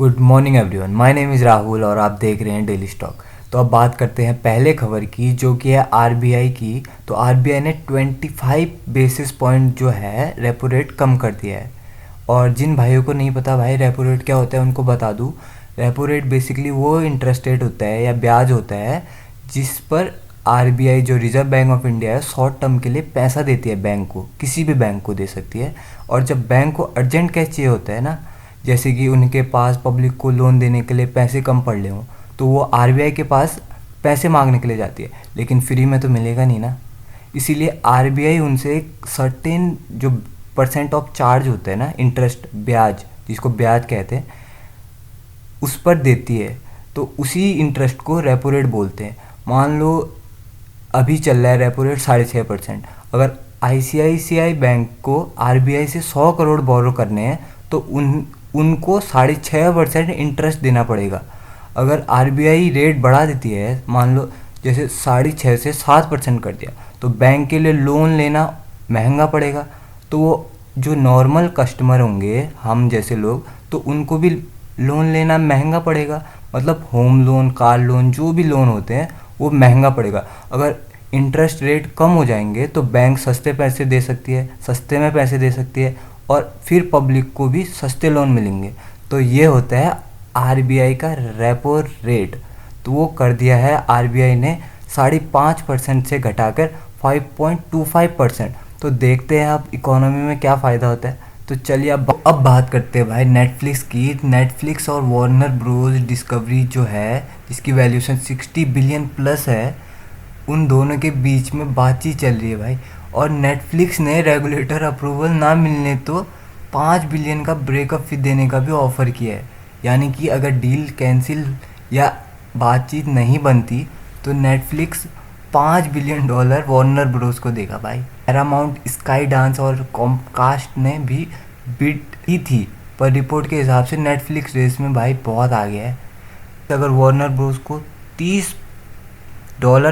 Good morning everyone, my name is Rahul और आप देख रहे हैं डेली स्टॉक। तो अब बात करते हैं पहले खबर की, जो कि है आरबीआई की। तो आरबीआई ने 25 बेसिस पॉइंट जो है रेपो रेट कम कर दिया है। और जिन भाइयों को नहीं पता भाई रेपो रेट क्या होता है उनको बता दूं। रेपो रेट बेसिकली वो इंटरेस्ट रेट होता है या ब्याज होता है जिस पर आरबीआई जो रिजर्व बैंक ऑफ इंडिया है शॉर्ट टर्म के लिए पैसा देती है बैंक को, किसी भी बैंक को दे सकती है। और जब बैंक को अर्जेंट कैश चाहिए होता है ना, जैसे कि उनके पास पब्लिक को लोन देने के लिए पैसे कम पड़ रहे हों, तो वो आरबीआई के पास पैसे मांगने के लिए जाती है, लेकिन फ्री में तो मिलेगा नहीं ना। इसीलिए आरबीआई उनसे एक सर्टेन जो परसेंट ऑफ चार्ज होता है ना, इंटरेस्ट ब्याज जिसको ब्याज कहते हैं, उस पर देती है। तो उसी इंटरेस्ट को रेपो रेट बोलते हैं। मान लो अभी चल रहा है रेपो रेट 6.5%। अगर आईसीआईसीआई बैंक को आरबीआई से 100 करोड़ बोरो करने हैं तो उनको 6.5% इंटरेस्ट देना पड़ेगा। अगर आरबीआई रेट बढ़ा देती है, मान लो जैसे 6.5 से 7% कर दिया, तो बैंक के लिए लोन लेना महंगा पड़ेगा। तो वो जो नॉर्मल कस्टमर होंगे, हम जैसे लोग, तो उनको भी लोन लेना महंगा पड़ेगा। मतलब होम लोन, कार लोन, जो भी लोन होते हैं वो महंगा पड़ेगा। अगर इंटरेस्ट रेट कम हो जाएंगे तो बैंक सस्ते पैसे दे सकती है, सस्ते में पैसे दे सकती है, और फिर पब्लिक को भी सस्ते लोन मिलेंगे। तो ये होता है आरबीआई का रेपो रेट। तो वो कर दिया है आरबीआई ने 5.5% से घटाकर 5.25%। तो देखते हैं अब इकोनॉमी में क्या फ़ायदा होता है। तो चलिए अब बात करते हैं भाई नेटफ्लिक्स की। नेटफ्लिक्स और वार्नर ब्रोज डिस्कवरी जो है, जिसकी वैल्यूशन 60 बिलियन प्लस है, उन दोनों के बीच में बातचीत चल रही है भाई। और नेटफ्लिक्स ने रेगुलेटर अप्रूवल ना मिलने तो 5 बिलियन का ब्रेकअप फी देने का भी ऑफ़र किया है। यानी कि अगर डील कैंसिल या बातचीत नहीं बनती तो नेटफ्लिक्स $5 बिलियन वार्नर ब्रोस को देगा भाई। पैरामाउंट, स्काई डांस और कॉमकास्ट ने भी बिड की थी, पर रिपोर्ट के हिसाब से नेटफ्लिक्स रेस में भाई बहुत आगे है। अगर वार्नर ब्रोस को $30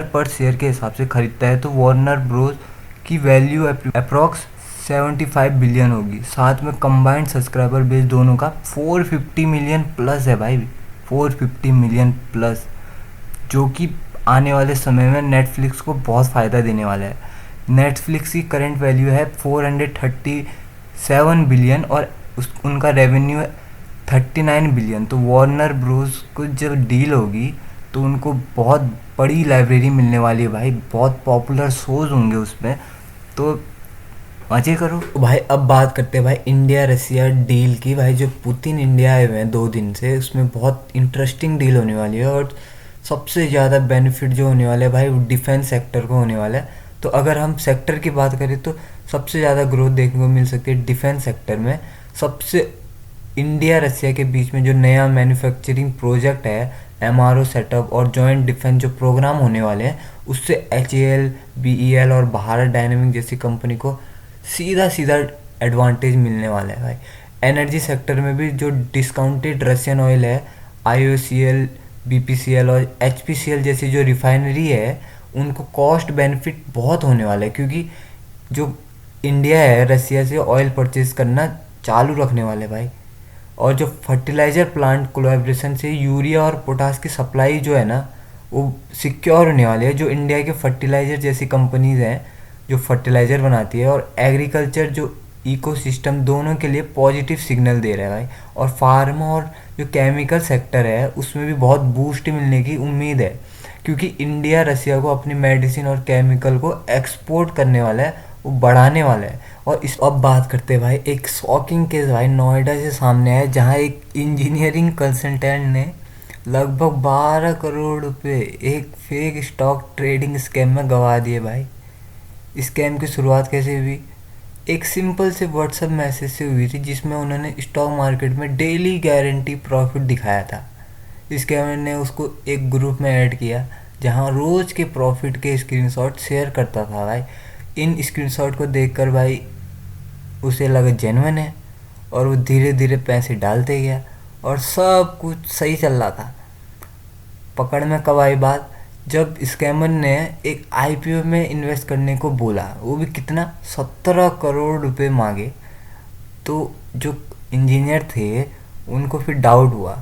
पर शेयर के हिसाब से खरीदता है तो वार्नर ब्रोस की वैल्यू अप्रॉक्स 75 बिलियन होगी। साथ में कंबाइंड सब्सक्राइबर बेस दोनों का 450 मिलियन प्लस है भाई, 450 मिलियन प्लस, जो कि आने वाले समय में नेटफ्लिक्स को बहुत फ़ायदा देने वाला है। नेटफ्लिक्स की करंट वैल्यू है 437 बिलियन और उनका रेवेन्यू है 39 बिलियन। तो वार्नर ब्रोस को जब डील होगी तो उनको बहुत बड़ी लाइब्रेरी मिलने वाली है भाई, बहुत पॉपुलर शोज़ होंगे उसमें। तो मजे करो। तो भाई अब बात करते हैं भाई इंडिया रसिया डील की। भाई जो पुतिन इंडिया आए हुए हैं 2 दिन से, उसमें बहुत इंटरेस्टिंग डील होने वाली है। और सबसे ज़्यादा बेनिफिट जो होने वाला है भाई वो डिफेंस सेक्टर को होने वाला है। तो अगर हम सेक्टर की बात करें तो सबसे ज़्यादा ग्रोथ देखने को मिल सकती है डिफेंस सेक्टर में। सबसे इंडिया रसिया के बीच में जो नया मैन्युफैक्चरिंग प्रोजेक्ट है, एमआरओ सेटअप और जॉइंट डिफेंस जो प्रोग्राम होने वाले हैं, उससे एचएएल, बीईएल और भारत डायनेमिक जैसी कंपनी को सीधा सीधा एडवांटेज मिलने वाला है भाई। एनर्जी सेक्टर में भी जो डिस्काउंटेड रशियन ऑयल है, आईओसीएल, बीपीसीएल और एचपीसीएल जैसी जो रिफाइनरी है, उनको कॉस्ट बेनिफिट बहुत होने वाला है, क्योंकि जो इंडिया है रसिया से ऑयल परचेज करना चालू रखने वाले भाई। और जो फर्टिलाइज़र प्लांट कोलैबोरेशन से यूरिया और पोटास की सप्लाई जो है ना, वो सिक्योर होने वाली है। जो इंडिया के फर्टिलाइज़र जैसी कंपनीज़ हैं जो फर्टिलाइज़र बनाती है, और एग्रीकल्चर जो इकोसिस्टम, दोनों के लिए पॉजिटिव सिग्नल दे रहा है भाई। और फार्मा और जो केमिकल सेक्टर है उसमें भी बहुत बूस्ट मिलने की उम्मीद है, क्योंकि इंडिया रसिया को अपनी मेडिसिन और केमिकल को एक्सपोर्ट करने वाला है, वो बढ़ाने वाला है। और इस अब बात करते हैं भाई एक शॉकिंग केस भाई नोएडा से सामने आया, जहाँ एक इंजीनियरिंग कंसल्टेंट ने लगभग 12 करोड़ रुपए एक फेक स्टॉक ट्रेडिंग स्कैम में गंवा दिए भाई। स्कैम की शुरुआत कैसे हुई? एक सिंपल से व्हाट्सएप मैसेज से हुई थी, जिसमें उन्होंने स्टॉक मार्केट में डेली गारंटी प्रॉफिट दिखाया था। स्कैमर ने उसको एक ग्रुप में ऐड किया जहां रोज़ के प्रॉफिट के स्क्रीनशॉट शेयर करता था भाई। इन स्क्रीनशॉट को देखकर भाई उसे लगा जेन्युइन है, और वो धीरे धीरे पैसे डालते गया और सब कुछ सही चल रहा था। पकड़ में कब आई बात? जब स्कैमर ने एक आईपीओ में इन्वेस्ट करने को बोला, वो भी कितना, 17 करोड़ रुपए मांगे। तो जो इंजीनियर थे उनको फिर डाउट हुआ,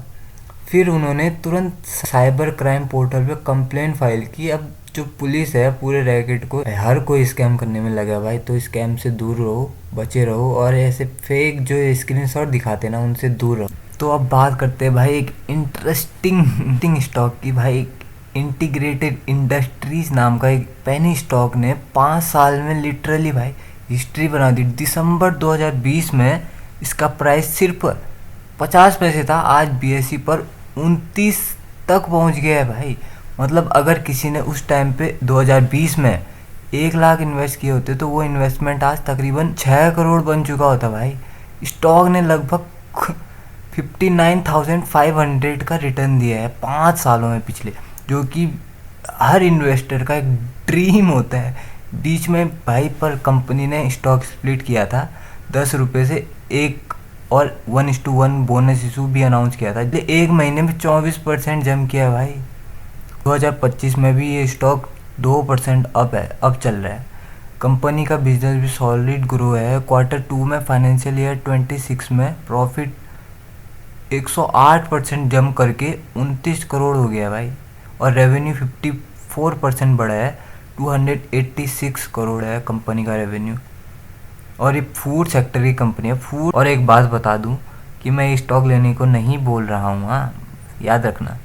फिर उन्होंने तुरंत साइबर क्राइम पोर्टल पे कंप्लेंट फाइल की। अब जो पुलिस है पूरे रैकेट को, हर कोई स्कैम करने में लगा भाई, तो स्कैम से दूर रहो, बचे रहो, और ऐसे फेक जो स्क्रीनशॉट दिखाते ना उनसे दूर रहो। तो अब बात करते हैं भाई एक इंटरेस्टिंग स्टॉक की। भाई इंटीग्रेटेड इंडस्ट्रीज नाम का एक पेनी स्टॉक ने 5 साल में लिटरली भाई हिस्ट्री बना दी। दिसंबर 2020 में इसका प्राइस सिर्फ 50 पैसे था, आज बीएसई पर 29 तक पहुंच गया है भाई। मतलब अगर किसी ने उस टाइम पे 2020 में 1 लाख इन्वेस्ट किए होते तो वो इन्वेस्टमेंट आज तकरीबन 6 करोड़ बन चुका होता भाई। स्टॉक ने लगभग 59,500 का रिटर्न दिया है 5 सालों में पिछले, जो कि हर इन्वेस्टर का एक ड्रीम होता है। बीच में भाई पर कंपनी ने स्टॉक स्प्लिट किया था 10 रुपये से एक, और 1:1 बोनस इशू भी अनाउंस किया था। एक महीने में 24% जंप किया है भाई। 2025 में भी ये स्टॉक 2% अप है, अब चल रहा है। कंपनी का बिजनेस भी सॉलिड ग्रो है। Q2 में फाइनेंशियल ईयर 26 में प्रॉफिट 108% जंप करके 29 करोड़ हो गया भाई, और रेवेन्यू 54% बढ़ा है, 286 करोड़ है कंपनी का रेवेन्यू। और ये फूड सेक्टर की कंपनी है, फूड। और एक बात बता दूं कि मैं ये स्टॉक लेने को नहीं बोल रहा हूँ, हाँ याद रखना।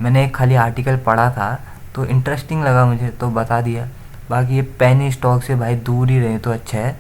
मैंने एक खाली आर्टिकल पढ़ा था तो इंटरेस्टिंग लगा मुझे तो बता दिया। बाकी ये पेनी स्टॉक से भाई दूर ही रहे तो अच्छा है।